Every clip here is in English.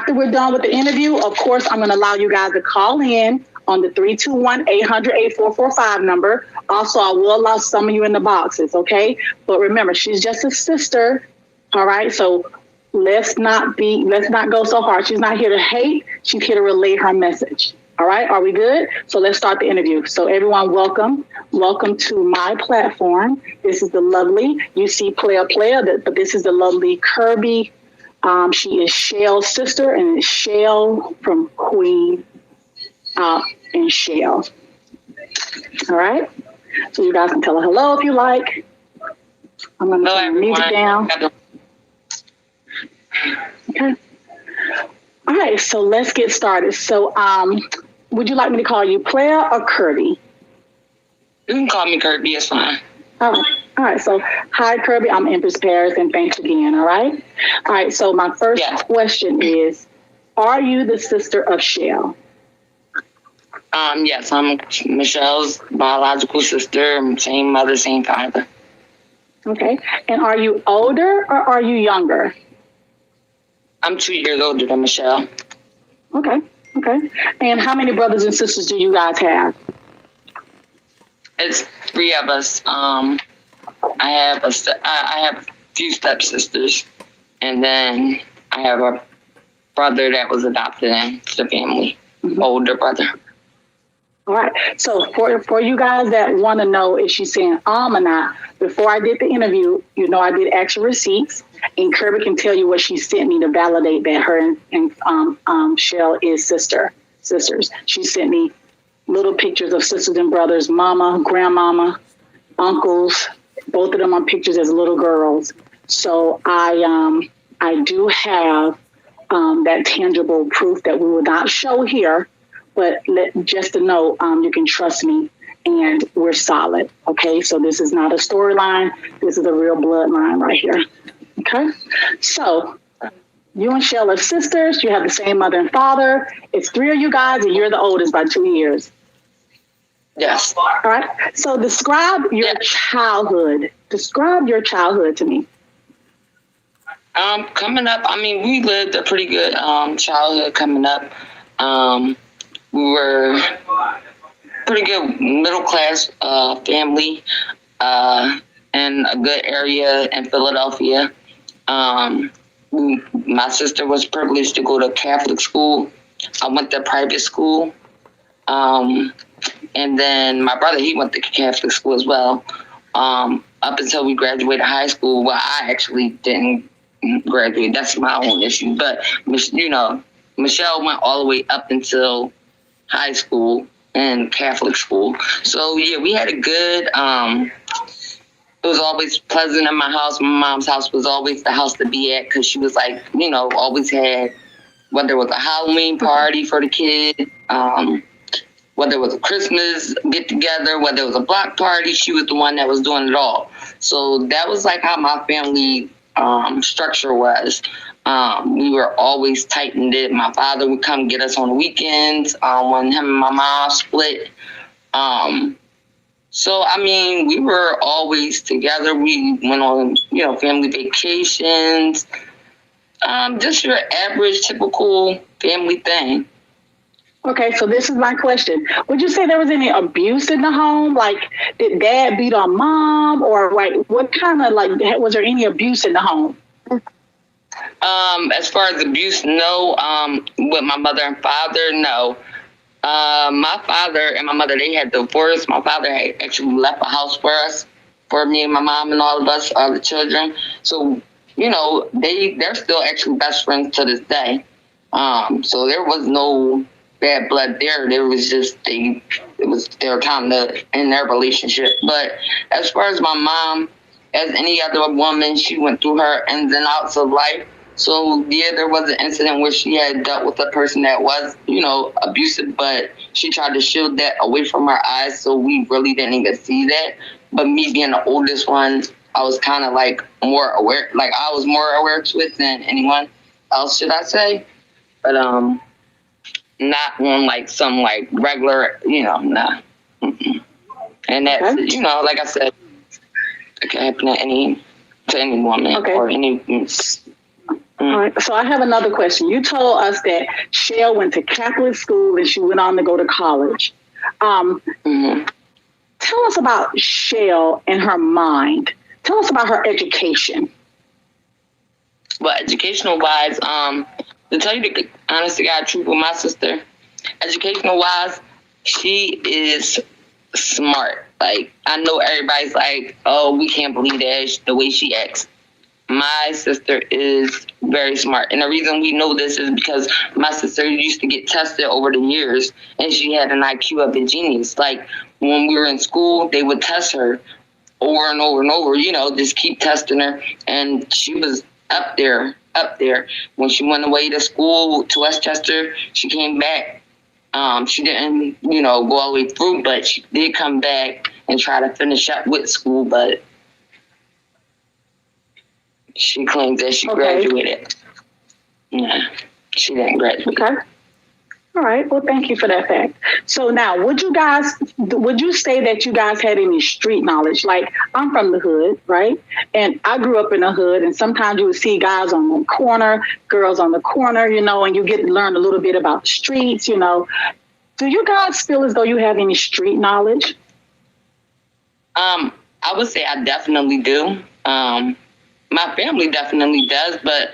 after we're done with the interview, of course, I'm going to allow you guys to call in on the 321-800-8445 number. Also, I will allow some of you in the boxes, okay? But remember, she's just a sister, all right? So let's not go so hard. She's not here to hate. She's here to relay her message. All right, are we good? So let's start the interview. So everyone, welcome. Welcome to my platform. This is the lovely, you see player, but this is the lovely Kirby. She is Chelle's sister, and it's Chelle from Queen Opp and Chelle. All right, so you guys can tell her hello if you like. I'm going to turn the music down. Okay. All right, so let's get started. So, would you like me to call you Player or Kirby? You can call me Kirby, it's fine. All right. So, hi, Kirby. I'm EmpresParis, and thanks again. All right. All right. So, my first question is: are you the sister of Chelle? Yes, I'm Michelle's biological sister. Same mother, same father. Okay. And are you older or are you younger? I'm 2 years older than Michelle. Okay. And how many brothers and sisters do you guys have? It's 3 of us. I have a few stepsisters, and then I have a brother that was adopted into the family, older brother. All right. So for you guys that want to know if she's saying or not, before I did the interview, I did actual receipts, and Kirby can tell you what she sent me to validate that her and Chelle is sisters. She sent me little pictures of sisters and brothers, mama, grandmama, uncles. Both of them are pictures as little girls. So I do have that tangible proof that we will not show here. But just to know, you can trust me, and we're solid, okay? So this is not a storyline. This is a real bloodline right here, okay? So you and Chelle are sisters. You have the same mother and father. It's 3 of you guys, and you're the oldest by 2 years. Yes. All right. So describe your childhood. Describe your childhood to me. Coming up, we lived a pretty good childhood coming up. We were pretty good middle-class family in a good area in Philadelphia. My sister was privileged to go to Catholic school. I went to private school. And then my brother, he went to Catholic school as well. Up until we graduated high school. Well, I actually didn't graduate. That's my own issue. But, Michelle went all the way up until high school and Catholic school. So yeah, we had a good, it was always pleasant in my house. My mom's house was always the house to be at, because she was like, always had, whether it was a Halloween party for the kids, whether it was a Christmas get together, whether it was a block party, she was the one that was doing it all. So that was like how my family structure was. We were always tight-knit. My father would come get us on the weekends when him and my mom split. So, we were always together. We went on, family vacations. Just your average, typical family thing. Okay, so this is my question. Would you say there was any abuse in the home? Like, did dad beat on mom? Or, what kind of, was there any abuse in the home? As far as abuse, no. With my mother and father, no. My father and my mother, they had divorced. My father had actually left a house for us, for me and my mom and all of us, all the children. So, they're still actually best friends to this day. So there was no bad blood there. There was just, it was their time to end their relationship. But as far as my mom, as any other woman, she went through her ins and outs of life. So, yeah, there was an incident where she had dealt with a person that was, abusive, but she tried to shield that away from her eyes, so we really didn't even see that. But me being the oldest one, I was kind of, more aware. I was more aware to it than anyone else, should I say. But, not on, some, regular, nah. Mm-mm. And that's, like I said, it can happen to any woman or any. All right. So I have another question. You told us that Chelle went to Catholic school and she went on to go to college. Tell us about Chelle and her mind. Tell us about her education. Well, educational wise, to tell you the honest to God truth with my sister, educational wise, she is smart. Like, I know everybody's like, oh, we can't believe that the way she acts. My sister is very smart. And the reason we know this is because my sister used to get tested over the years, and she had an IQ of a genius. Like, when we were in school, they would test her over and over and over, just keep testing her. And she was up there. When she went away to school to Westchester, she came back. She didn't, go all the way through, but she did come back and try to finish up with school, but she claims that she graduated. Yeah, she didn't graduate. Okay. All right. Well, thank you for that fact. So now, would you say that you guys had any street knowledge? Like, I'm from the hood, right? And I grew up in the hood, and sometimes you would see guys on the corner, girls on the corner, and you get to learn a little bit about the streets, Do you guys feel as though you have any street knowledge? I would say I definitely do. My family definitely does, but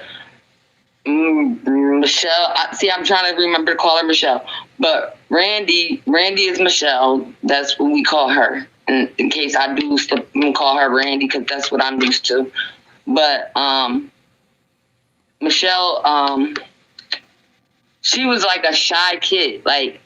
Michelle, I'm trying to remember to call her Michelle, but Randy is Michelle. That's what we call her. In case I do call her Randy, because that's what I'm used to. But Michelle, she was like a shy kid. Like,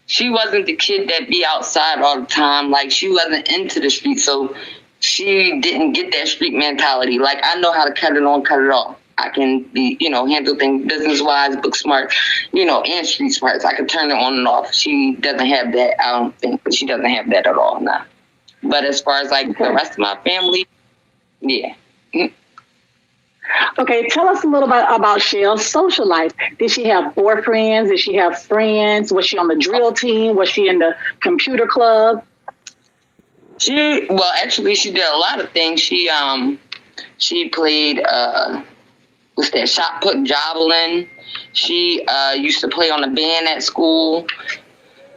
she wasn't the kid that be outside all the time. Like, she wasn't into the street, so she didn't get that street mentality. Like, I know how to cut it on, cut it off. I can be, handle things business-wise, book smart, and street smart. So I can turn it on and off. She doesn't have that, I don't think. But she doesn't have that at all, nah. But as far as, the rest of my family, yeah. Okay, tell us a little bit about Chelle's social life. Did she have boyfriends? Did she have friends? Was she on the drill team? Was she in the computer club? Actually, she did a lot of things. She played, shot put javelin. She used to play on the band at school.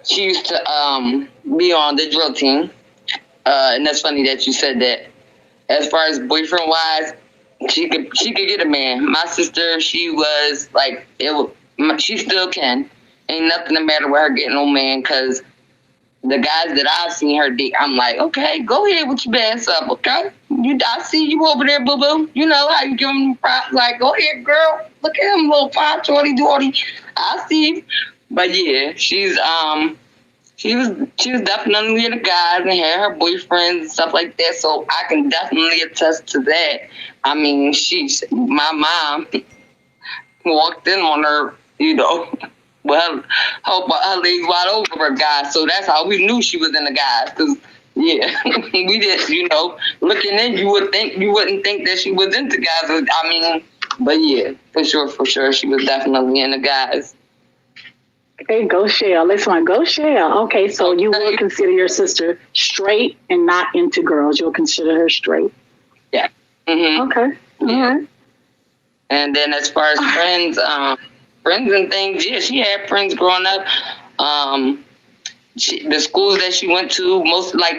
She used to be on the drill team. And that's funny that you said that. As far as boyfriend wise, she could get a man. My sister, she was like, she still can. Ain't nothing the matter with her getting no man, because the guys that I've seen her date, I'm like, okay, go ahead with your bad stuff, okay? I see you over there, boo-boo. You know how you give them props, like, go ahead, girl. Look at him, little 520-20. I see you. But yeah, she was definitely into guys and had her boyfriends and stuff like that, so I can definitely attest to that. I mean, my mom walked in on her, well, her legs wide open for guys, so that's how we knew she was into guys. Cause yeah, we just, looking in, you wouldn't think that she was into guys. I mean, but yeah, for sure, she was definitely into guys. Okay, go Chelle. Let's go Chelle. Okay, so you would consider your sister straight and not into girls. You'll consider her straight. Yeah. Mm-hmm. Okay. Yeah. All right. And then as far as friends and things, yeah, she had friends growing up. The schools that she went to,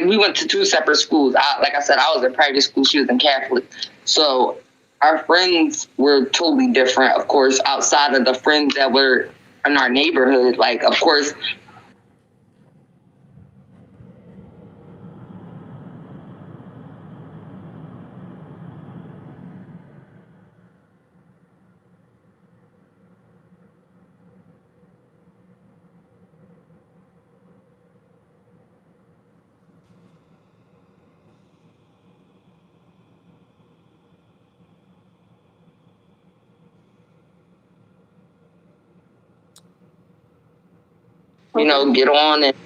we went to two separate schools. Like I said, I was in private school. She was in Catholic. So our friends were totally different, of course, outside of the friends that were in our neighborhood. Like, of course, get on and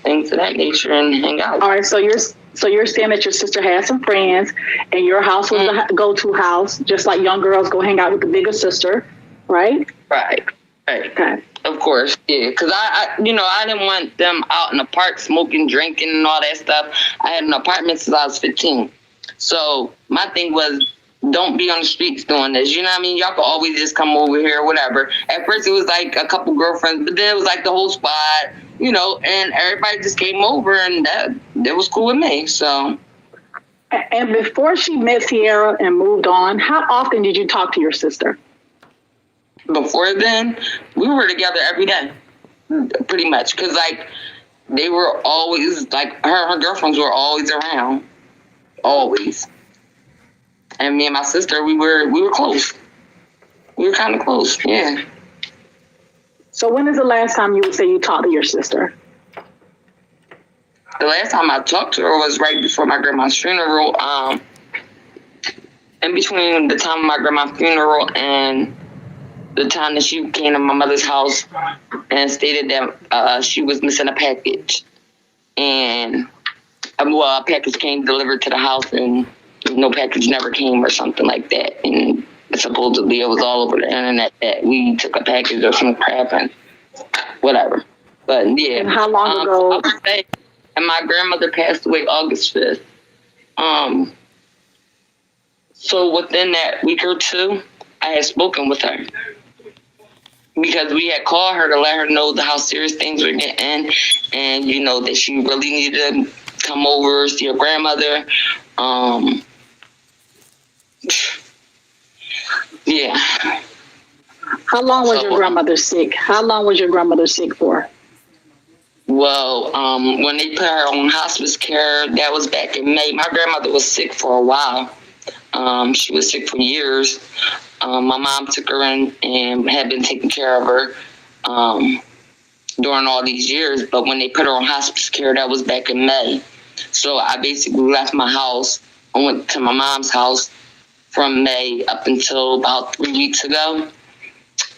things of that nature and hang out. All right, so you're saying that your sister had some friends, and your house was the go-to house, just like young girls go hang out with the bigger sister, right? Right. Okay. Of course, yeah. Because I didn't want them out in the park smoking, drinking, and all that stuff. I had an apartment since I was 15. So my thing was, don't be on the streets doing this. You know what I mean? Y'all could always just come over here or whatever. At first it was like a couple girlfriends, but then it was like the whole squad, you know, and everybody just came over, and that was cool with me. So. And before she met Sierra and moved on, how often did you talk to your sister? Before then, we were together every day, pretty much, because like they were always like her girlfriends were always around, always. And me and my sister, we were close. We were kind of close, yeah. So when is the last time you would say you talked to your sister? The last time I talked to her was right before my grandma's funeral. In between the time of my grandma's funeral and the time that she came to my mother's house and stated that she was missing a package. And, a package came delivered to the house and no package never came or something like that. And supposedly it was all over the internet that we took a package or some crap and whatever. But yeah. And how long ago? I would say, and my grandmother passed away August 5th. So within that week or two, I had spoken with her. Because we had called her to let her know how serious things were getting, and you know that she really needed to come over, see her grandmother. Yeah. How long was your grandmother sick? How long was your grandmother sick for? Well, when they put her on hospice care, that was back in May. My grandmother was sick for a while. She was sick for years. My mom took her in and had been taking care of her during all these years. But when they put her on hospice care, that was back in May. So I basically left my house and went to my mom's house from May up until about 3 weeks ago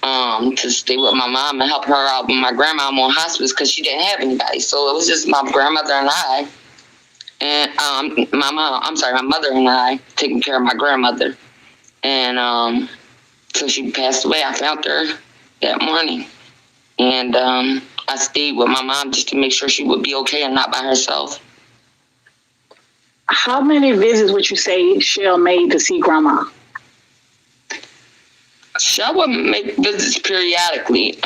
to stay with my mom and help her out with my grandma on hospice because she didn't have anybody. So it was just my grandmother and I. And my mother and I taking care of my grandmother. And so she passed away. I found her that morning. And I stayed with my mom just to make sure she would be okay and not by herself. How many visits would you say Chelle made to see grandma? Chelle would make visits periodically.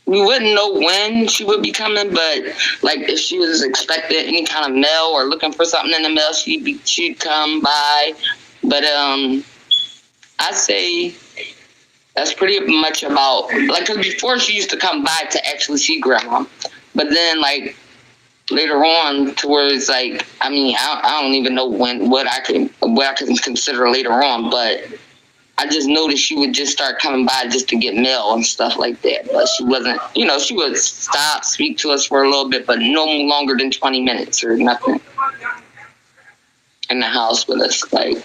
We wouldn't know when she would be coming, but like if she was expecting any kind of mail or looking for something in the mail, she'd come by. But I'd say that's pretty much about, like, because before she used to come by to actually see grandma, but then like later on towards like, I mean, I don't even know what I can consider later on, but I just noticed she would just start coming by just to get mail and stuff like that. But she wasn't, you know, she would stop, speak to us for a little bit, but no longer than 20 minutes or nothing in the house with us. Like,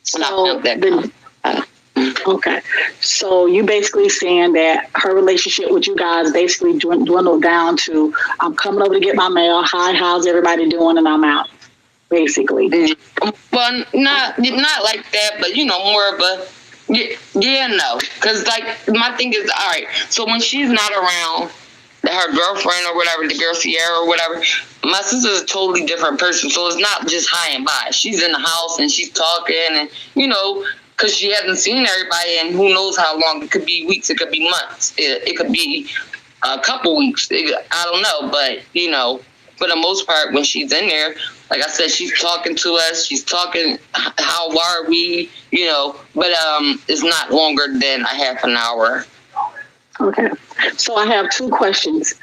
so okay. So you basically saying that her relationship with you guys basically dwindled down to, I'm coming over to get my mail. Hi, how's everybody doing? And I'm out. Basically. Well, not like that, but, you know, more of a, no. Because, like, my thing is, all right, so when she's not around, her girlfriend or whatever, the girl Sierra or whatever, my sister's a totally different person. So it's not just high and by. She's in the house and she's talking and, you know, because she hasn't seen everybody and who knows how long. It could be weeks, it could be months. It could be a couple weeks. I don't know, but, you know, for the most part, when she's in there, like I said, she's talking to us. She's talking, how are we, you know, but it's not longer than a half an hour. Okay. So I have two questions.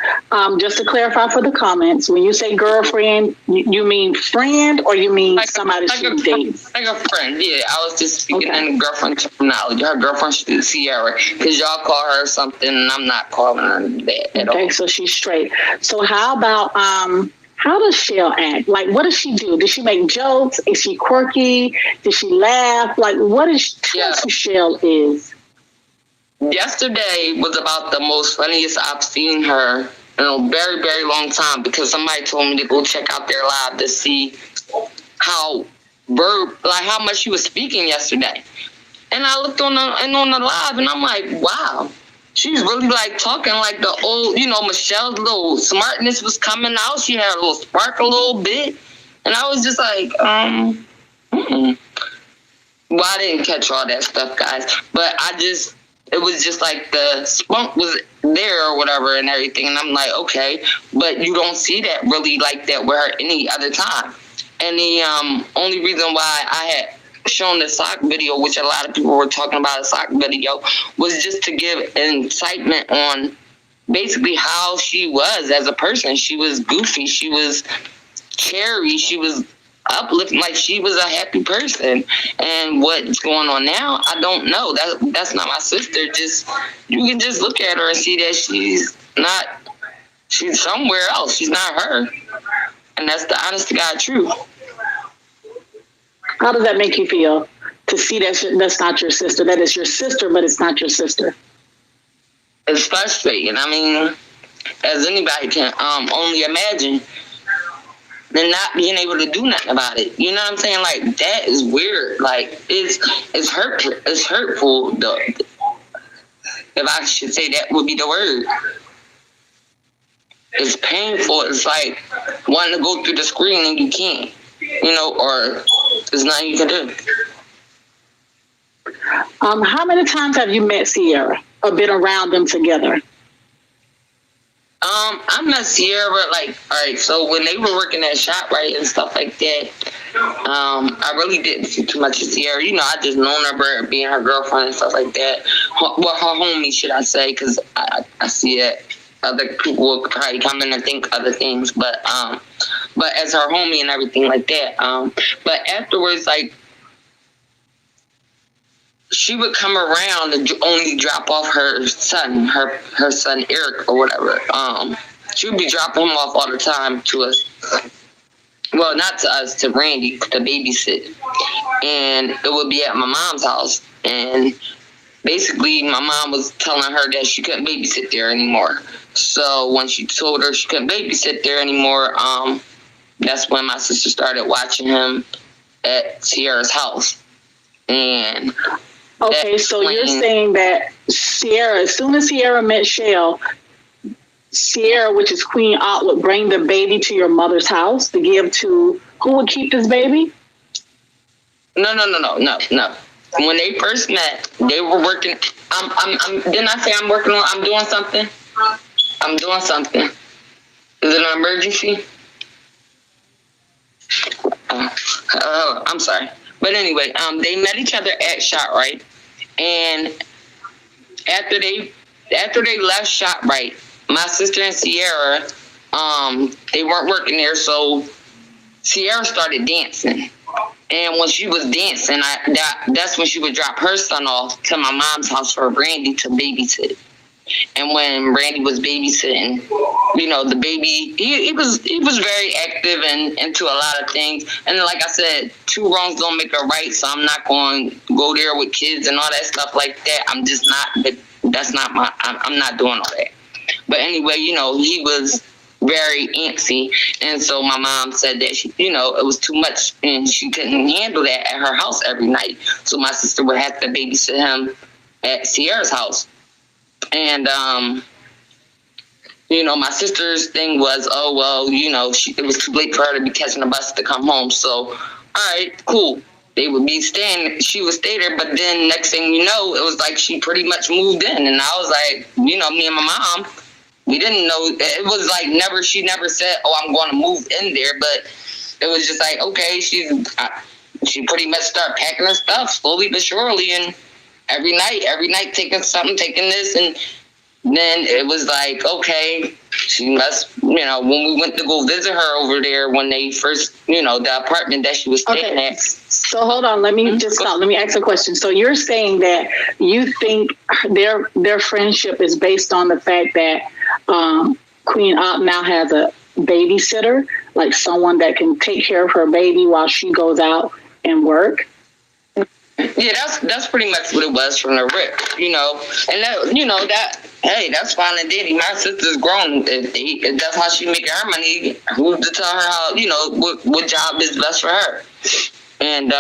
Just to clarify for the comments, when you say girlfriend, you mean friend or you mean like somebody she dates? Like a friend, yeah. I was just speaking in girlfriend terminology. Her girlfriend, she's Sierra, because y'all call her something and I'm not calling her that at all. Okay, so she's straight. So how about, how does Chelle act? Like, what does she do? Does she make jokes? Is she quirky? Does she laugh? Like, what is who Chelle is? Yesterday was about the most funniest I've seen her in a very, very long time because somebody told me to go check out their live to see how much she was speaking yesterday. And I looked on the live and I'm like, wow. She's really like talking like the old, you know, Michelle's little smartness was coming out. She had a little spark a little bit. And I was just like, Mm-mm. Well, I didn't catch all that stuff, guys. But it was just like the spunk was there or whatever and everything. And I'm like, okay. But you don't see that really like that with her any other time. And the only reason why I had shown the sock video, which a lot of people were talking about a sock video, was just to give incitement on basically how she was as a person. She was goofy. She was cherry. She was uplifting, like she was a happy person. And what's going on now, I don't know. That's not my sister. Just, you can just look at her and see that she's somewhere else. She's not her. And that's the honest to God truth. How does that make you feel to see that that's not your sister? That is your sister, but it's not your sister. It's frustrating. I mean, as anybody can only imagine, and not being able to do nothing about it. You know what I'm saying? Like, that is weird. Like, it's hurtful. It's hurtful, though. If I should say that would be the word. It's painful. It's like wanting to go through the screen and you can't. You know, or there's nothing you can do. How many times have you met Sierra or been around them together? I met Sierra, like, all right, so when they were working at ShopRite and stuff like that, I really didn't see too much of Sierra. You know, I just known her for being her girlfriend and stuff like that. Well, her homie, should I say, because I see that other people will probably come in and think other things, but as her homie and everything like that. But afterwards, like, she would come around and only drop off her son Eric or whatever. She would be dropping him off all the time to us. Well, not to us, to Randy, to babysit. And it would be at my mom's house. And basically, my mom was telling her that she couldn't babysit there anymore. So when she told her she couldn't babysit there anymore, that's when my sister started watching him at Sierra's house. And okay, so you're saying that Sierra, as soon as Sierra met Chelle, Sierra, which is Queen Opp, would bring the baby to your mother's house to give to, who would keep this baby? No. When they first met, they were working. Didn't I say I'm working on? I'm doing something. I'm doing something. Is it an emergency? I'm sorry. But anyway, they met each other at ShopRite, and after they left ShopRite, my sister and Sierra, they weren't working there, so Sierra started dancing. And when she was dancing, that's when she would drop her son off to my mom's house for Randy to babysit. And when Randy was babysitting, you know, the baby, he was very active and into a lot of things. And like I said, two wrongs don't make a right, so I'm not going to go there with kids and all that stuff like that. I'm just not, that's not my, I'm not doing all that. But anyway, you know, he was very antsy. And so my mom said that, she, you know, it was too much and she couldn't handle that at her house every night. So my sister would have to babysit him at Sierra's house. And, you know, my sister's thing was, oh, well, you know, it was too late for her to be catching a bus to come home. So, all right, cool. They would be staying, she would stay there. But then next thing you know, it was like she pretty much moved in. And I was like, you know, me and my mom, we didn't know. It was like she never said, oh, I'm going to move in there. But it was just like, okay, she pretty much started packing her stuff slowly but surely. And every night taking something, taking this, and then it was like, okay, she must, you know, when we went to go visit her over there when they first, you know, the apartment that she was staying at. So hold on, let me just stop. Let me ask a question. So you're saying that you think their friendship is based on the fact that Queen Opp now has a babysitter, like someone that can take care of her baby while she goes out and work? Yeah, that's pretty much what it was from the rip, you know. And that, you know, that, hey, that's fine and dandy. My sister's grown. If that's how she making her money, who's to tell her how, you know, what job is best for her? And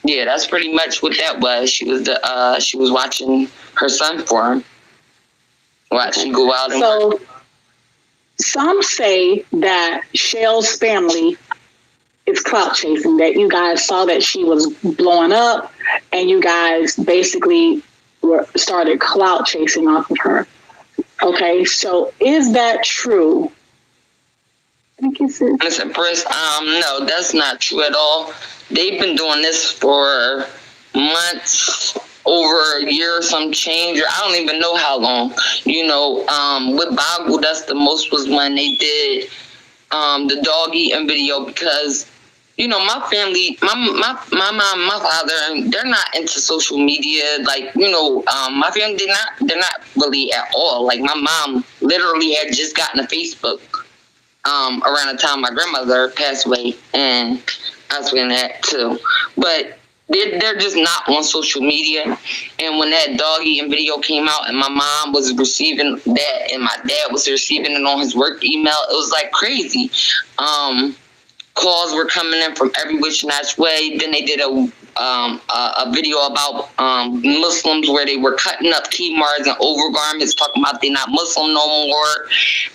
yeah, that's pretty much what that was. She was watching her son for him. Watch she go out and so work. Some say that Chelle's family it's clout chasing, that you guys saw that she was blowing up and you guys basically started clout chasing off of her. Okay, so is that true? Thank you, sis. Listen, Pris, no, that's not true at all. They've been doing this for months, over a year or some change, or I don't even know how long. You know, with BIGO, that's the most was when they did the dog eating video, because, you know, my family, my mom, my father, they're not into social media. Like, you know, my family, they're not really at all. Like, my mom literally had just gotten a Facebook around the time my grandmother passed away, and I was in that too. But they're just not on social media. And when that dog eating video came out and my mom was receiving that and my dad was receiving it on his work email, it was like crazy. Calls were coming in from every which and that way. Then they did a video about Muslims where they were cutting up khimars and overgarments, talking about they're not Muslim no more.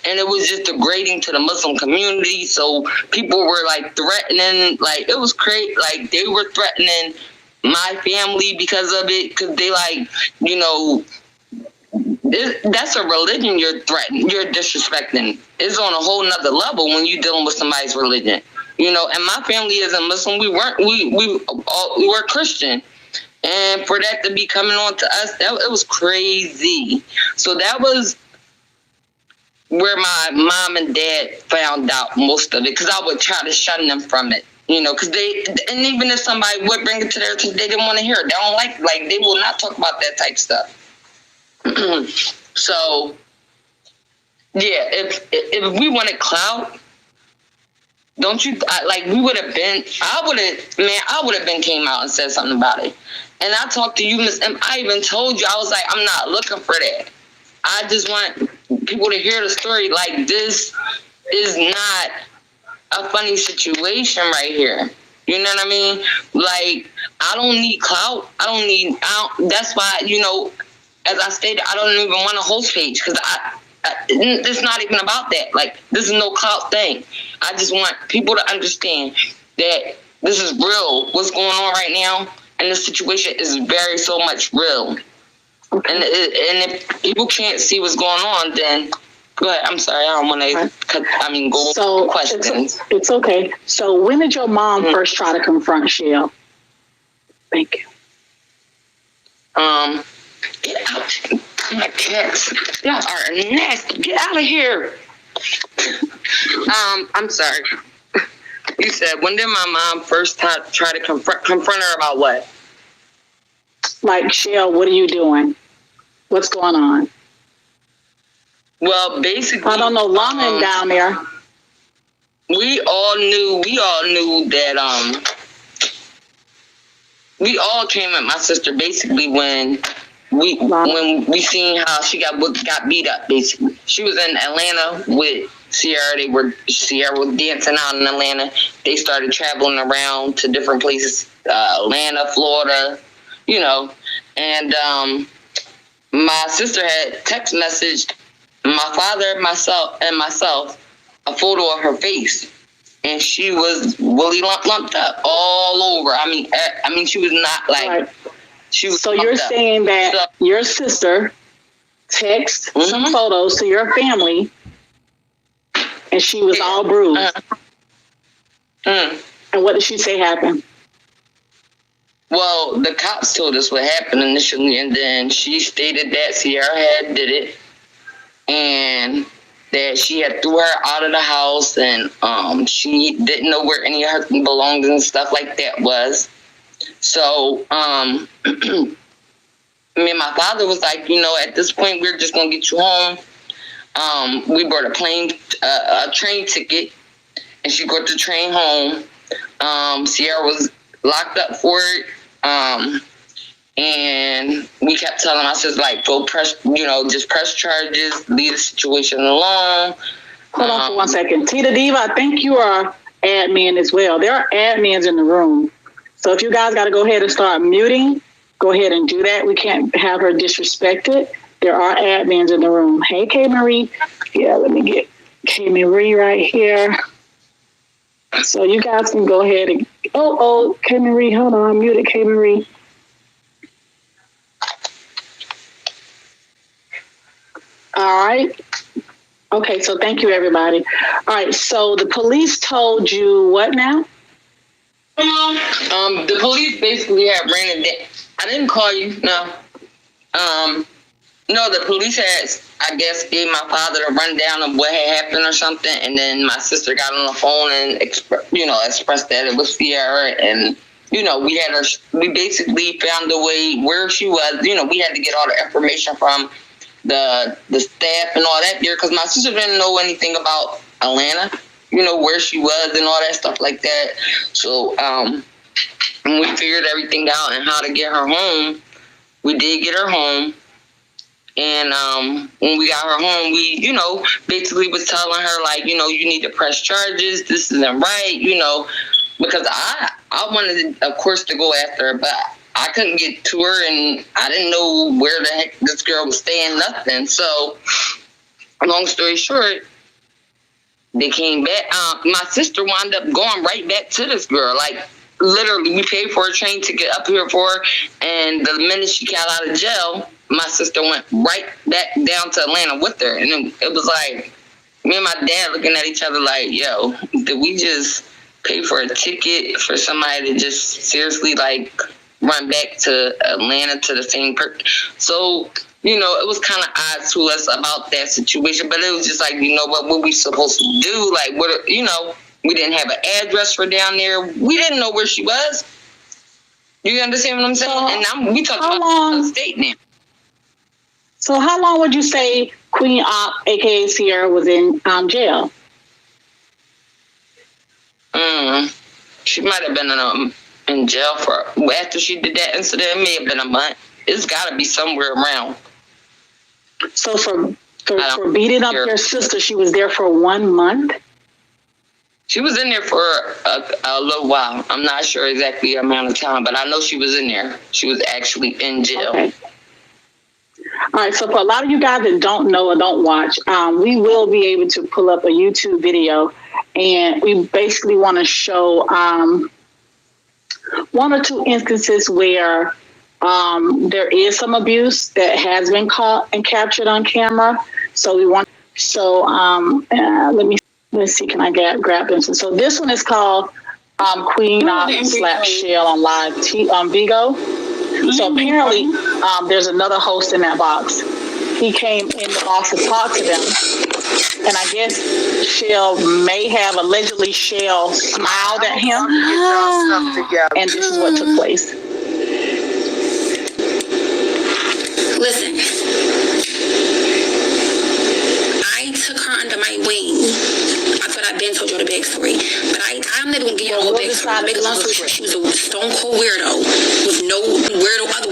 And it was just degrading to the Muslim community. So people were like threatening, like it was crazy. Like they were threatening my family because of it, because they like, you know, that's a religion you're threatening, you're disrespecting. It's on a whole nother level when you're dealing with somebody's religion. You know, and my family isn't Muslim. We were Christian. And for that to be coming on to us, it was crazy. So that was where my mom and dad found out most of it, because I would try to shun them from it. You know, because and even if somebody would bring it to their attention, they didn't want to hear it. They don't like they will not talk about that type stuff. So, yeah, if we wanted clout, don't you, like, we would have been, I would have been came out and said something about it. And I talked to you, Miss M. I even told you, I was like, I'm not looking for that. I just want people to hear the story. Like, this is not a funny situation right here. You know what I mean? Like, I don't need clout. That's why, you know, as I stated, I don't even want a host page, because it's not even about that. Like, this is no clout thing. I just want people to understand that this is real. What's going on right now, and the situation is very so much real. Okay. And if people can't see what's going on, then go ahead. I'm sorry. I don't want to go to questions. It's okay. So when did your mom first try to confront Chelle? Thank you. Get out. My cats. Y'all are nasty. Get out of here. I'm sorry. You said, when did my mom first try to confront her about what? Like, Chelle, what are you doing? What's going on? Well, basically, I don't know, London down there. We all knew that we all came at my sister basically when we seen how she got beat up. Basically, she was in Atlanta with Sierra. Sierra was dancing out in Atlanta. They started traveling around to different places, Atlanta, Florida, you know. And my sister had text messaged my father, myself, a photo of her face, and she was really lumped up all over. I mean, she was not like. Right. She was. So you're saying that your sister texted some photos to your family, and she was all bruised. And what did she say happened? Well, the cops told us what happened initially, and then she stated that Sierra had did it, and that she had threw her out of the house, and she didn't know where any of her belongings and stuff like that was. So, me and my father was like, you know, at this point, we're just going to get you home. We bought a train ticket, and she got the train home. Sierra was locked up for it. And we kept telling my sister, like, go press, just press charges, leave the situation alone. Hold on for 1 second. Tita Diva, I think you are admin as well. There are admins in the room. So if you guys got to go ahead and start muting, go ahead and do that. We can't have her disrespected. There are admins in the room. Hey, K. Marie. Yeah, let me get K. Marie right here. So you guys can go ahead and K Marie, hold on, I'm muted K Marie. All right. Okay, so thank you everybody. All right, so the police told you what now? The police basically had ran it down. I didn't call you, no. No, the police had, I guess, gave my father a rundown of what had happened or something, and then my sister got on the phone and expressed that it was Sierra, and we basically found a way where she was. We had to get all the information from the staff and all that there, because my sister didn't know anything about Atlanta, where she was and all that stuff like that. So when we figured everything out and how to get her home, we did get her home. And when we got her home, we, basically was telling her, like, you need to press charges. This isn't right, because I wanted, of course, to go after her, but I couldn't get to her, and I didn't know where the heck this girl was staying, nothing. So, long story short, they came back. My sister wound up going right back to this girl. Like, literally, we paid for a train ticket up here for her, and the minute she got out of jail, my sister went right back down to Atlanta with her. And it was like, me and my dad looking at each other like, yo, did we just pay for a ticket for somebody to just seriously, like, run back to Atlanta to the same person? So, it was kind of odd to us about that situation, but it was just like, what we supposed to do? Like, we didn't have an address for down there. We didn't know where she was. You understand what I'm saying? And now we talking about the state now. So how long would you say Queen Opp, aka Sierra, was in jail? She might have been in jail after she did that incident. It may have been a month. It's got to be somewhere around. So for beating up your sister, she was there for 1 month? She was in there for a little while. I'm not sure exactly the amount of time, but I know she was in there. She was actually in jail. Okay. All right, so for a lot of you guys that don't know or don't watch, we will be able to pull up a YouTube video, and we basically want to show 1 or 2 instances where there is some abuse that has been caught and captured on camera. So let's see, can I grab this one? So this one is called Queen Opp Opp Chelle on live on BIGO. So apparently, there's another host in that box. He came in the box to talk to them, and I guess Chelle may have allegedly smiled at him, and this is what took place. Listen, I took her under my wing. I thought I'd been told you the backstory, but I'm never gonna give you the whole backstory. Make a long story short, she was a stone cold weirdo with no weirdo other.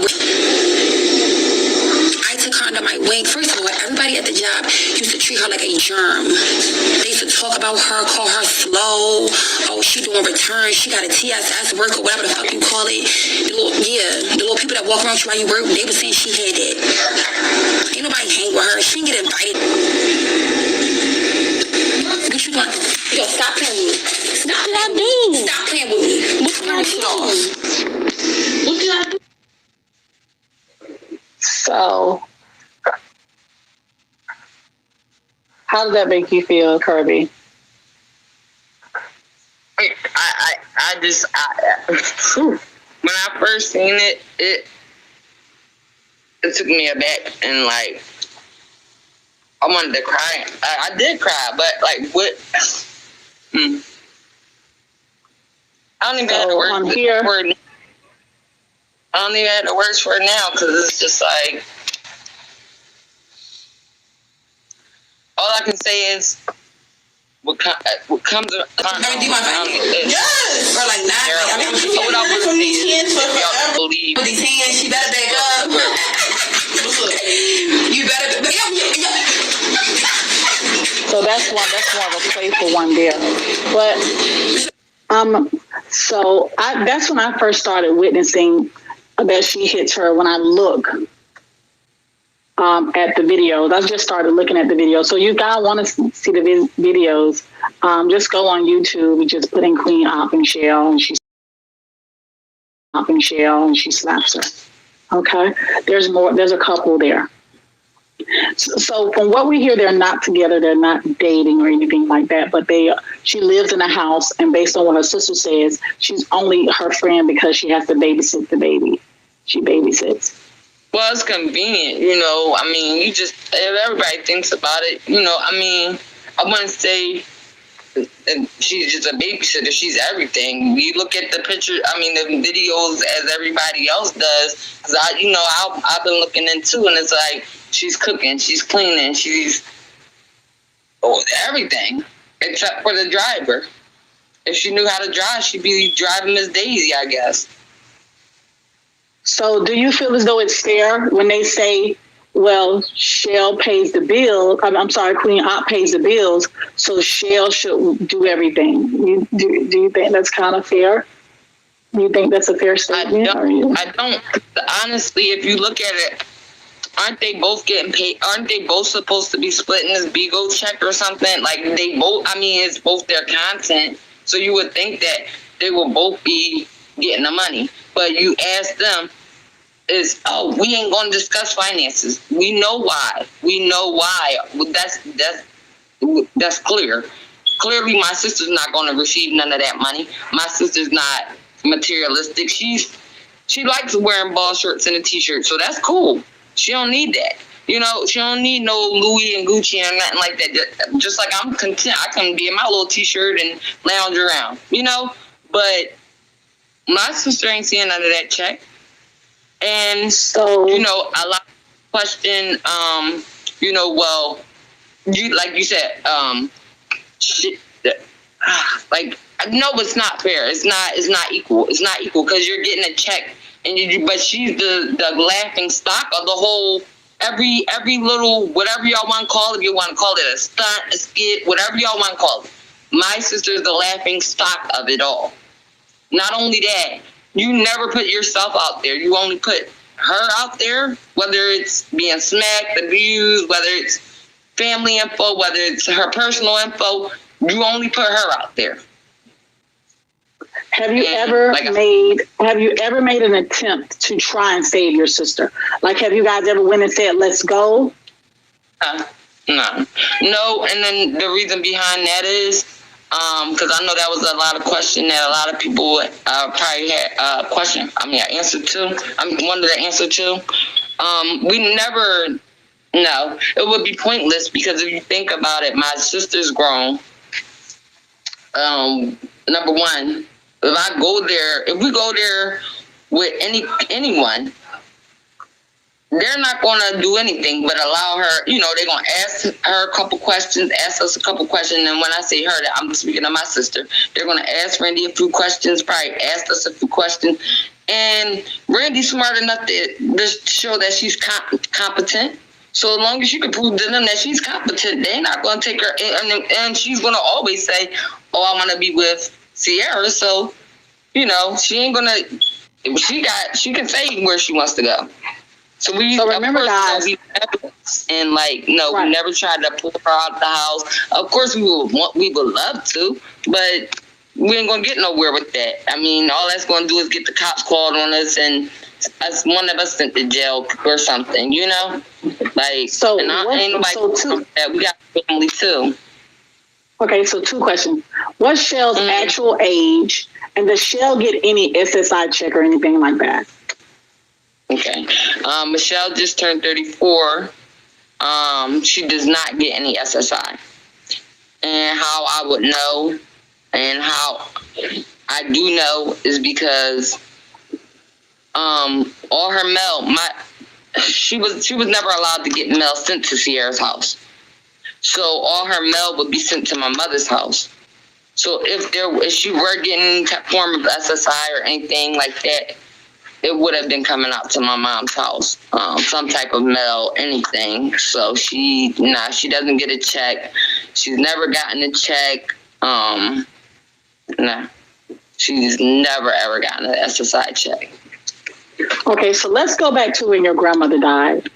I took her under my wing. First of all, everybody at the job used to treat her like a germ. They used to talk about her, call her slow. Oh, she doing returns. She got a TSS work or whatever the fuck you call it. The little people that walk around you while you work, they were saying she had it. Ain't nobody hang with her. She didn't get invited. What you doing? Yo, stop playing with me. Stop playing with me. Stop playing with me. What did I do? So, how does that make you feel, Kirby? When I first seen it, it took me aback, and like I wanted to cry. I did cry, but like what? I don't even have the words for it. I don't even have the words for it now, because it's just like, all I can say is what comes around. Yes! Or like not. I mean, she what I from these hands for forever. Believe. With these hands, she better back up. You better. So that's more of a playful one there. But so that's when I first started witnessing that she hits her. When I look, at the videos. I just started looking at the videos. So you guys want to see the videos, just go on YouTube and just put in Queen Opp Chelle, and she slaps her. Okay, there's more. There's a couple there. So from what we hear, they're not together. They're not dating or anything like that. But she lives in a house, and based on what her sister says, she's only her friend because she has to babysit the baby. She babysits. Well, it's convenient, you know. I mean, if everybody thinks about it, you know. I mean, I wouldn't say she's just a babysitter. She's everything. You look at the picture, the videos as everybody else does. Cause I've been looking into, and it's like she's cooking, she's cleaning, she's everything except for the driver. If she knew how to drive, she'd be driving Miss Daisy, I guess. So do you feel as though it's fair when they say, well, Chelle pays the bill? I'm sorry, Queen Opp pays the bills, so Chelle should do everything. Do you think that's kind of fair? You think that's a fair statement? I don't. Honestly, if you look at it, aren't they both getting paid? Aren't they both supposed to be splitting this BIGO check or something? Like they both, it's both their content. So you would think that they will both be getting the money. But you ask them, we ain't going to discuss finances. We know why. That's clear. Clearly, my sister's not going to receive none of that money. My sister's not materialistic. She likes wearing ball shirts and a t-shirt, so that's cool. She don't need that. You know, she don't need no Louis and Gucci and nothing like that. Just like I'm content, I can be in my little t-shirt and lounge around, you know? But my sister ain't seeing none of that check. And so, a lot of question, like you said, no, it's not fair. It's not equal. It's not equal because you're getting a check, but she's the laughing stock of the whole. Every little whatever y'all want to call it. If you want to call it a stunt, a skit, whatever y'all want to call it. My sister's the laughing stock of it all. Not only that, you never put yourself out there. You only put her out there, whether it's being smacked, abused, whether it's family info, whether it's her personal info. You only put her out there. Have you ever made an attempt to try and save your sister? Like, have you guys ever went and said, let's go? No. And then the reason behind that is, because I know that was a lot of question that a lot of people probably had answer to. Wanted to answer to. We never, no, it would be pointless because if you think about it, my sister's grown. Number one, if we go there with anyone, they're not going to do anything but allow her, they're going to ask her a couple questions, ask us a couple questions. And when I say her, I'm speaking of my sister. They're going to ask Randy a few questions, probably ask us a few questions. And Randy's smart enough to show that she's competent. So as long as you can prove to them that she's competent, they're not going to take her. And she's going to always say, I want to be with Sierra. So, she ain't going to, she can say where she wants to go. So remember, guys, we never tried to pull her out the house. Of course, we would love to, but we ain't gonna get nowhere with that. All that's gonna do is get the cops called on us, and one of us sent to jail or something. Ain't nobody that. We got family too. Okay, so 2 questions. What's Chelle's actual age, and does Chelle get any SSI check or anything like that? Okay. Michelle just turned 34. She does not get any SSI. And how I would know and how I do know is because all her mail, she was never allowed to get mail sent to Sierra's house. So all her mail would be sent to my mother's house. So if she were getting any form of SSI or anything like that, it would have been coming out to my mom's house, some type of mail, anything. So she doesn't get a check. She's never gotten a check. She's never ever gotten an SSI check. Okay, so let's go back to when your grandmother died.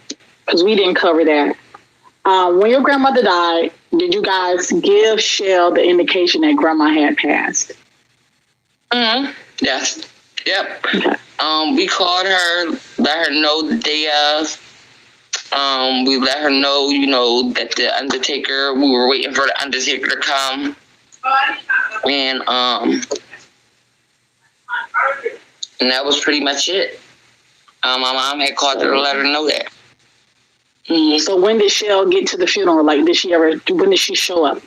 because we didn't cover that. When your grandmother died, did you guys give Chelle the indication that grandma had passed? Mm-hmm. Yes. Yep. Okay. We called her, let her know the day of. We let her know, that the Undertaker, we were waiting for the Undertaker to come. And that was pretty much it. My mom had called her to let her know that. Mm-hmm. So when did Chelle get to the funeral? Like, when did she show up?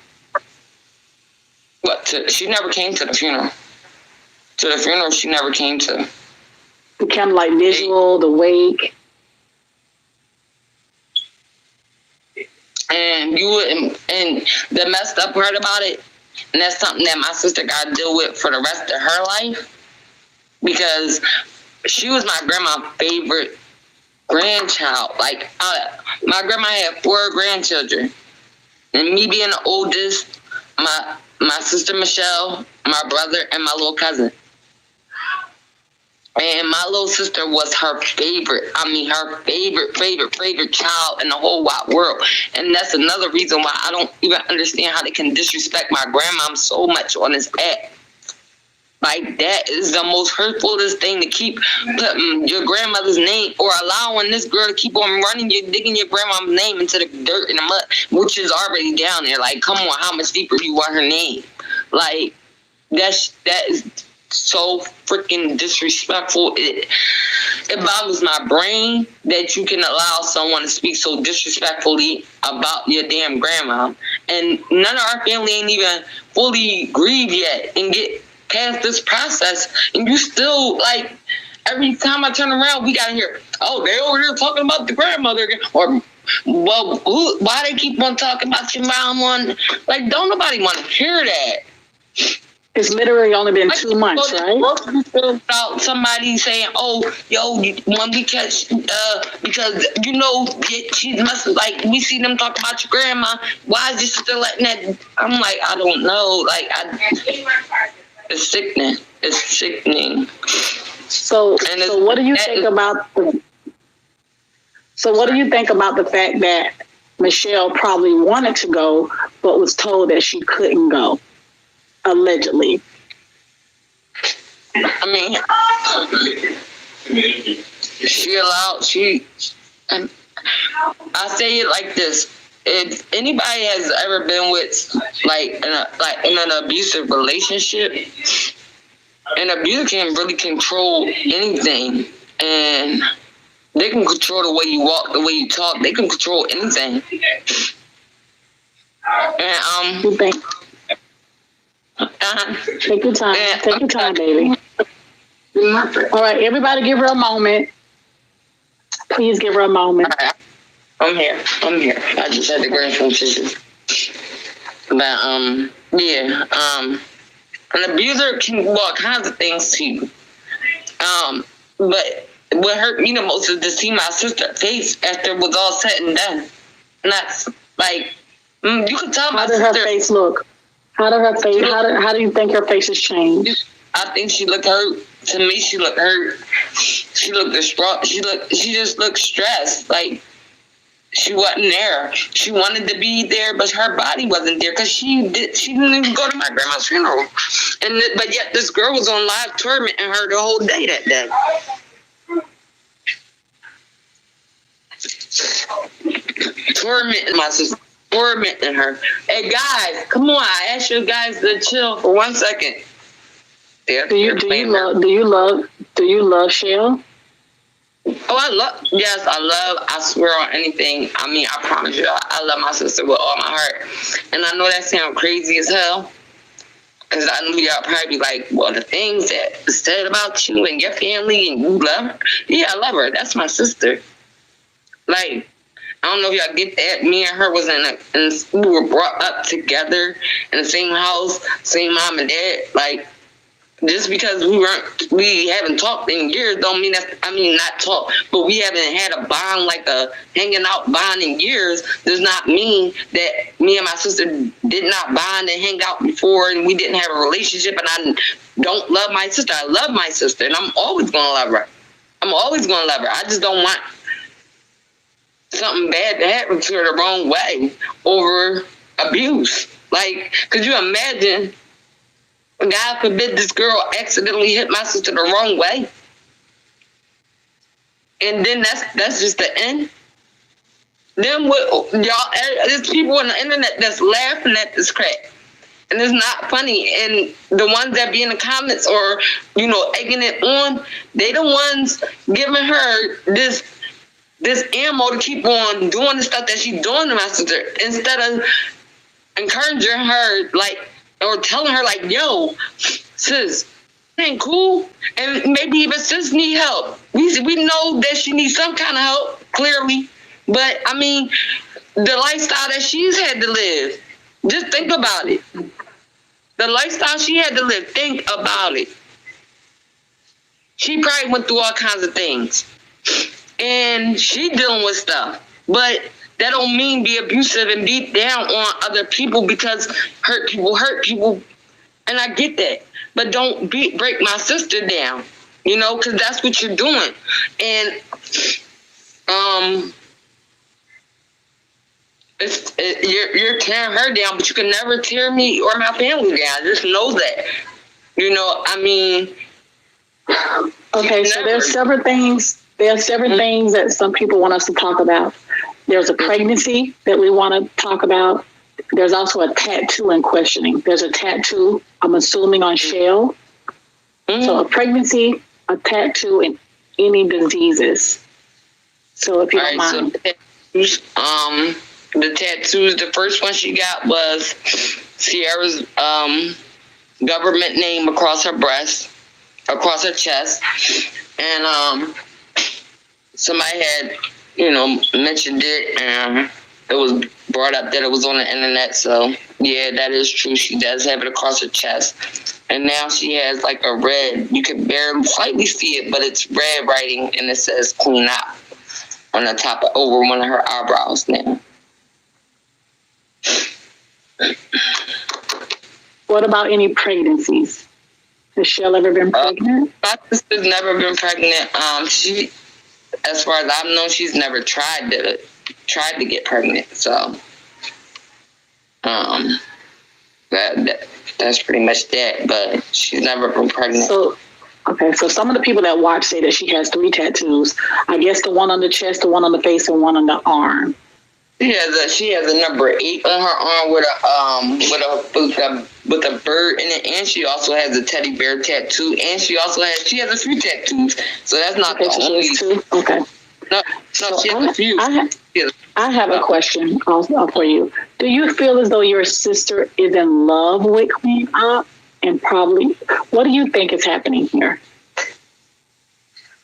She never came to the funeral. To the funeral, she never came to. The kind of like visual, the wake. And the messed up part about it, and that's something that my sister got to deal with for the rest of her life, because she was my grandma's favorite grandchild. Like, my grandma had 4 grandchildren, and me being the oldest, my sister Michelle, my brother, and my little cousin. And my little sister was her favorite. Her favorite child in the whole wide world. And that's another reason why I don't even understand how they can disrespect my grandmom so much on this app. Like, that is the most hurtfulest thing, to keep putting your grandmother's name, or allowing this girl to keep on digging your grandma's name into the dirt and the mud, which is already down there. Like, come on, how much deeper do you want her name? Like, that is so freaking disrespectful. It boggles my brain that you can allow someone to speak so disrespectfully about your damn grandma. And none of our family ain't even fully grieved yet and get past this process. And you still, like, every time I turn around, we gotta hear, oh, they over there talking about the grandmother again. Or, well, why they keep on talking about your mom? Like, don't nobody want to hear that. It's literally only been 2 months, right? About somebody saying, "Oh, yo, when we catch, because she must, like, we see them talk about your grandma. Why is you still letting that?" I'm like, I don't know. Like, it's sickening. It's sickening. So what do you think about the fact that Michelle probably wanted to go, but was told that she couldn't go? Allegedly. And I say it like this: if anybody has ever been with, in an abusive relationship, an abuser can really control anything, and they can control the way you walk, the way you talk. They can control anything. And You think? Take your time. Take your time, baby. All right, everybody give her a moment. Please give her a moment. Right. I'm here. I just had to grab some tissues. But, an abuser can do all kinds of things to you. But what hurt me the most is to see my sister's face after it was all said and done. And that's, like, you can tell my sister. How did her face look? How do you think her face has changed? I think she looked hurt. To me, she looked hurt. She looked distraught. She just looked stressed. Like, she wasn't there. She wanted to be there, but her body wasn't there, because she didn't even go to my grandma's funeral. But yet this girl was on live tormenting her the whole day that day. Tormenting my sister. Tormenting her. Hey guys, come on! I asked you guys to chill for 1 second. Do you love Chelle? Oh, I swear on anything. I promise you, I love my sister with all my heart. And I know that sounds crazy as hell, because I know y'all probably be like, well, the things that said about you and your family, and you love her. Yeah, I love her. That's my sister. Like, I don't know if y'all get that. Me and her was we were brought up together in the same house, same mom and dad. Like, just because we haven't talked in years don't mean not talk, but we haven't had a bond, like a hanging out bond in years, does not mean that me and my sister did not bond and hang out before and we didn't have a relationship. And I don't love my sister. I love my sister, and I'm always going to love her. I just don't want something bad to happen to her the wrong way over abuse. Like, could you imagine, God forbid, this girl accidentally hit my sister the wrong way? And then that's just the end. Then what, y'all, there's people on the internet that's laughing at this crap. And it's not funny. And the ones that be in the comments or, you know, egging it on, they the ones giving her this ammo to keep on doing the stuff that she's doing to my sister, instead of encouraging her, like, or telling her, like, yo, sis, it ain't cool. And maybe even sis need help. We know that she needs some kind of help, clearly. But, I mean, the lifestyle that she's had to live, just think about it. The lifestyle she had to live, think about it. She probably went through all kinds of things. And she dealing with stuff. But that don't mean be abusive and beat down on other people, because hurt people. And I get that. But don't break my sister down, you know, because that's what you're doing. And, you're tearing her down, but you can never tear me or my family down. Just know that. You know, I mean. Okay, so there's several things. There are several things that some people want us to talk about. There's a pregnancy that we want to talk about. There's also a tattoo in questioning. There's a tattoo, I'm assuming, on Chelle. So a pregnancy, a tattoo, and any diseases. So if you don't mind. So the tattoos, the first one she got was Sierra's government name across her breast, across her chest. And somebody had, you know, mentioned it, and it was brought up that it was on the internet. So yeah, that is true. She does have it across her chest. And now she has like a red, you can barely slightly see it, but it's red writing, and it says Queen Opp on the top of, over one of her eyebrows now. What about any pregnancies? Has Chelle ever been pregnant? My sister's never been pregnant. She, as far as I've known, she's never tried to get pregnant. So, that's pretty much that. But she's never been pregnant. So, okay. So some of the people that watch say that she has 3 tattoos. I guess the one on the chest, the one on the face, and one on the arm. She has a number 8 on her arm with a bird in it, and she also has a teddy bear tattoo, and she has a few tattoos. So that's not the only. Two? Okay. No, So she has a few. I have a question also for you. Do you feel as though your sister is in love with Queen Opp? And probably, what do you think is happening here?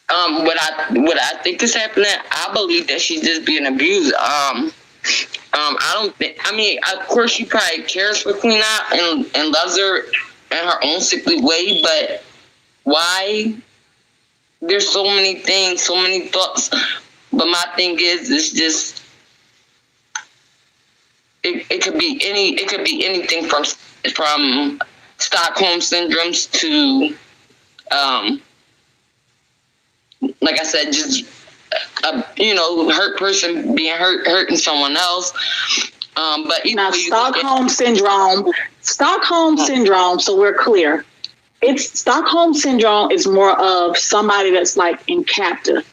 What I think is happening, I believe that she's just being abused. I don't think. I mean, of course, she probably cares for Queen Opp and loves her in her own sickly way. But why? There's so many things, so many thoughts. But my thing is, it's just it could be anything from Stockholm syndromes to like I said, just hurt person being hurting someone else. But now Stockholm syndrome. So we're clear. It's Stockholm syndrome is more of somebody that's like in captive,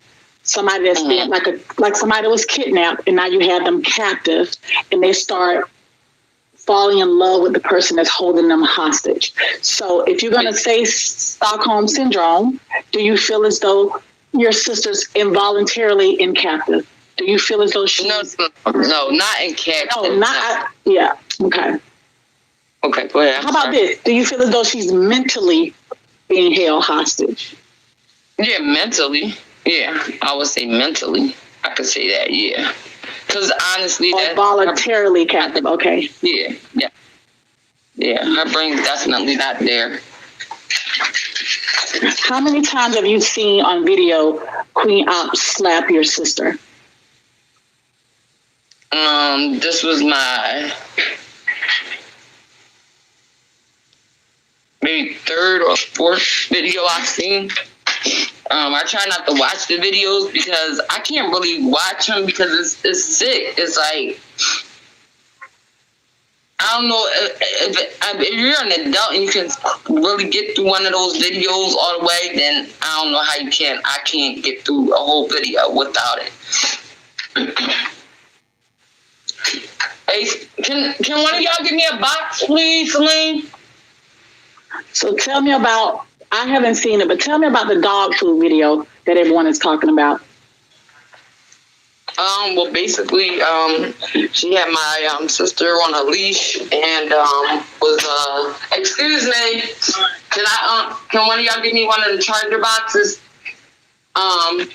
somebody that's been like somebody that was kidnapped, and now you have them captive, and they start falling in love with the person that's holding them hostage. So if you're going to say Stockholm syndrome, do you feel as though your sister's involuntarily in captive? Do you feel as though she's... No, not in captive. No, not... Yeah, okay. Okay, go ahead. How about this? Do you feel as though she's mentally being held hostage? Yeah, mentally. Yeah, I would say mentally. I could say that, yeah. Because honestly... Or voluntarily captive, okay. Yeah. Yeah, her brain's definitely not there. How many times have you seen on video Queen Opp slap your sister? This was my maybe 3rd or 4th video I've seen. I try not to watch the videos because I can't really watch them because it's sick. It's like, I don't know if you're an adult and you can really get through one of those videos all the way, then I don't know how you can. I can't get through a whole video without it. Hey, can one of y'all give me a box, please, Celine? So tell me about, I haven't seen it, but tell me about the dog food video that everyone is talking about. Well, basically, she had my sister on a leash and was excuse me, can one of y'all give me one of the charger boxes?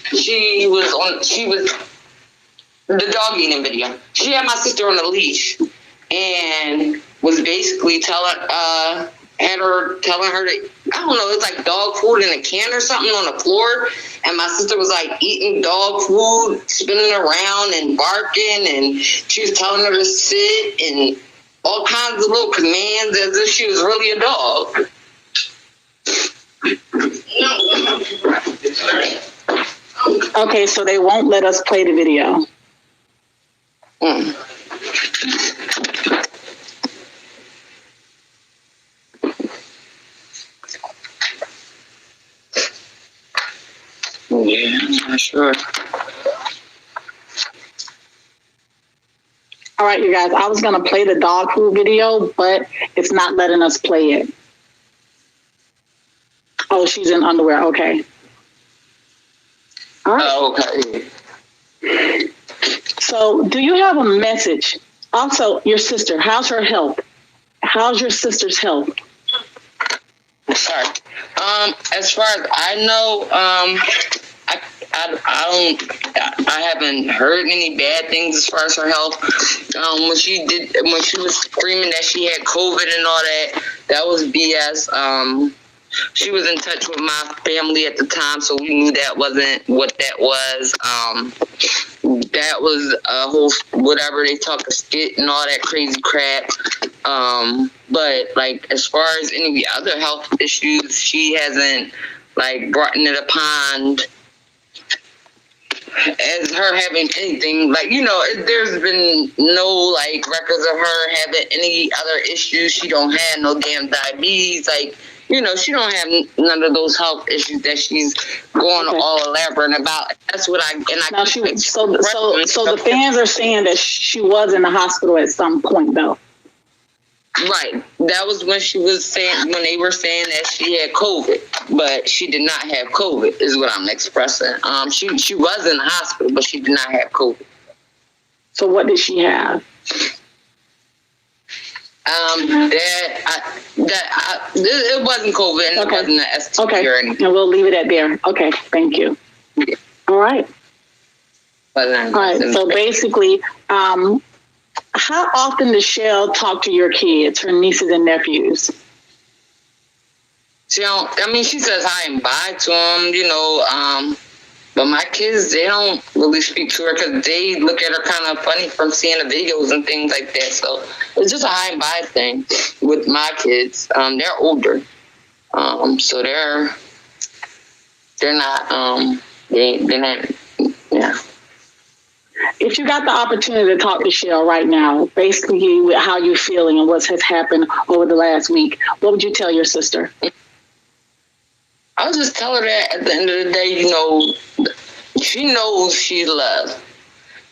She was the dog eating video. She had my sister on a leash and was basically telling her to, I don't know, it's like dog food in a can or something on the floor. And my sister was like eating dog food, spinning around and barking. And she was telling her to sit and all kinds of little commands as if she was really a dog. Okay, so they won't let us play the video. Yeah, I'm not sure. All right, you guys, I was going to play the dog food video, but it's not letting us play it. Oh, she's in underwear. Okay. All right. Okay. So do you have a message? Also, your sister, how's her health? How's your sister's health? Sorry. As far as I know, I haven't heard any bad things as far as her health. When she was screaming that she had COVID and all that was BS. She was in touch with my family at the time, so we knew that wasn't what that was. That was a whole whatever they talk a skit and all that crazy crap. But like as far as any other health issues, she hasn't like brought it upon as her having anything, like, you know, there's been no like records of her having any other issues. She don't have no damn diabetes, like, you know, she don't have none of those health issues that she's going all elaborate about. That's what I now so the fans are saying that she was in the hospital at some point though. Right. That was when they were saying that she had COVID, but she did not have COVID is what I'm expressing. She was in the hospital, but she did not have COVID. So what did she have? It wasn't COVID and it wasn't an STD or anything. And we'll leave it at there. Okay, thank you. Yeah. All right. All right. So basically, how often does Chelle talk to your kids, her nieces and nephews? She don't. I mean, she says hi and bye to them, you know. But my kids, they don't really speak to her because they look at her kind of funny from seeing the videos and things like that. So it's just a hi and bye thing with my kids. They're older, so they're not. They're not. Yeah. If you got the opportunity to talk to Chelle right now, basically with how you're feeling and what has happened over the last week, what would you tell your sister? I'll just tell her that at the end of the day, you know, she knows she's loved.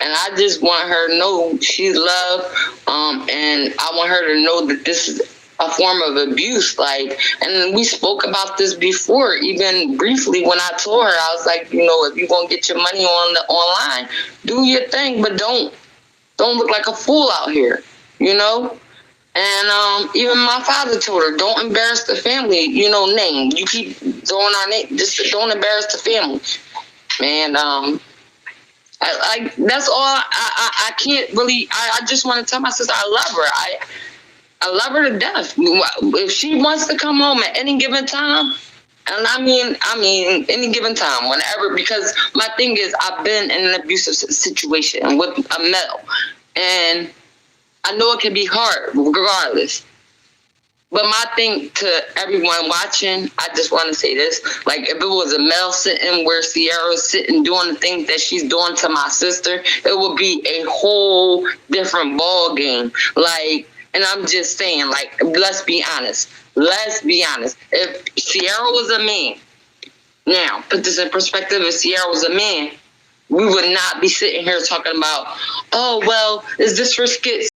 And I just want her to know she's loved. And I want her to know that this is a form of abuse. Like, and we spoke about this before, even briefly when I told her, I was like, you know, if you're going to get your money online, do your thing, but don't look like a fool out here, you know? And even my father told her, don't embarrass the family, you know, name. You keep throwing our name, just don't embarrass the family. And that's all. I can't really. I just want to tell my sister I love her. I love her to death. If she wants to come home at any given time, and I mean any given time, whenever, because my thing is I've been in an abusive situation with a male, and I know it can be hard regardless. But my thing to everyone watching, I just want to say this. Like, if it was a male sitting where Sierra's sitting doing the things that she's doing to my sister, it would be a whole different ball game. Like, and I'm just saying, like, let's be honest. Let's be honest. If Sierra was a man, now, put this in perspective, if Sierra was a man, we would not be sitting here talking about, oh, well, is this for skits?